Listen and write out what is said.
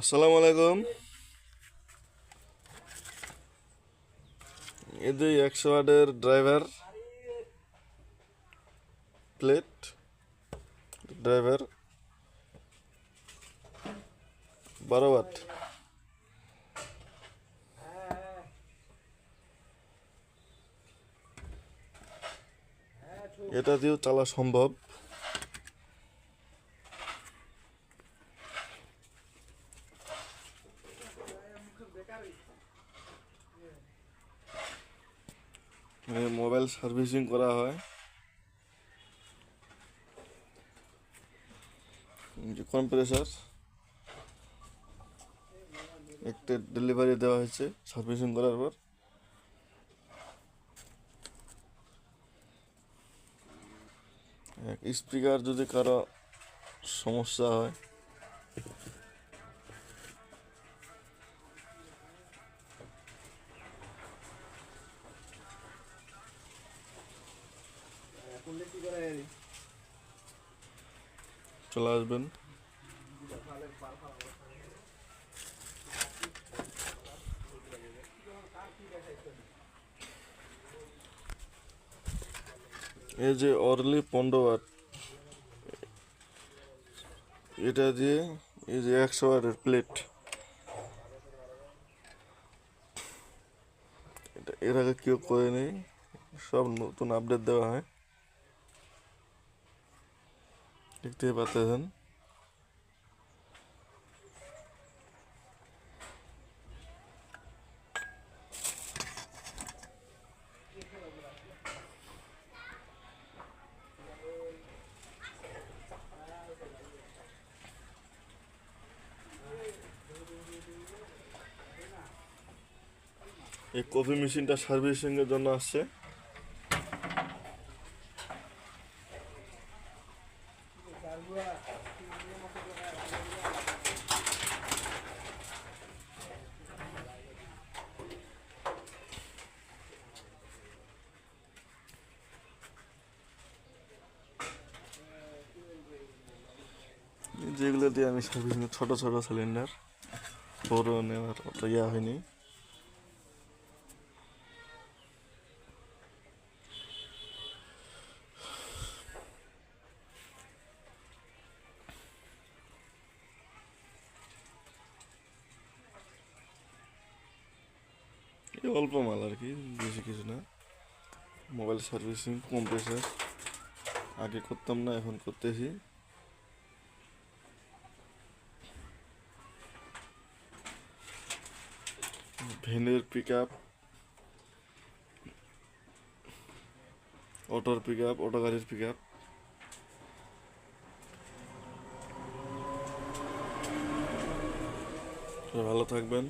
আসসালামু আলাইকুম। এই যে 100 ওয়াটের ড্রাইভার প্লেট, ড্রাইভার 12 ওয়াট। এটা দিয়েও চালা সম্ভব। মোবাইল সার্ভিসিং করা হয়। কম্প্রেসার একটা ডেলিভারি দেওয়া হয়েছে সার্ভিসিং করার পর। স্পিকার যদি কারো সমস্যা হয়, চলে আসবেন। এই যে অরলি 15 ওয়াট, এটা দিয়ে এই যে 100 ওয়াটের প্লেট, এটা এর আগে কেউ করেনি, সব নতুন আপডেট দেওয়া হয়, দেখতেই পাচ্ছেন। এই কফি মেশিনটা সার্ভিসিং এর জন্য আসছে। যেগুলো দিয়ে আমি সার্ভিসিং, ছোট ছোট সিলিন্ডার, বড় নেওয়ার অত ইয়া হয়নি। এই অল্প মাল আর কি, বেশি কিছু না। মোবাইল সার্ভিসিং, কম্প্রেসার আগে করতাম না, এখন করতেছি। ভ্যানের পিক আপ, অটোর পিক আপ, অটো গাড়ির পিক আপ। ভালো থাকবেন।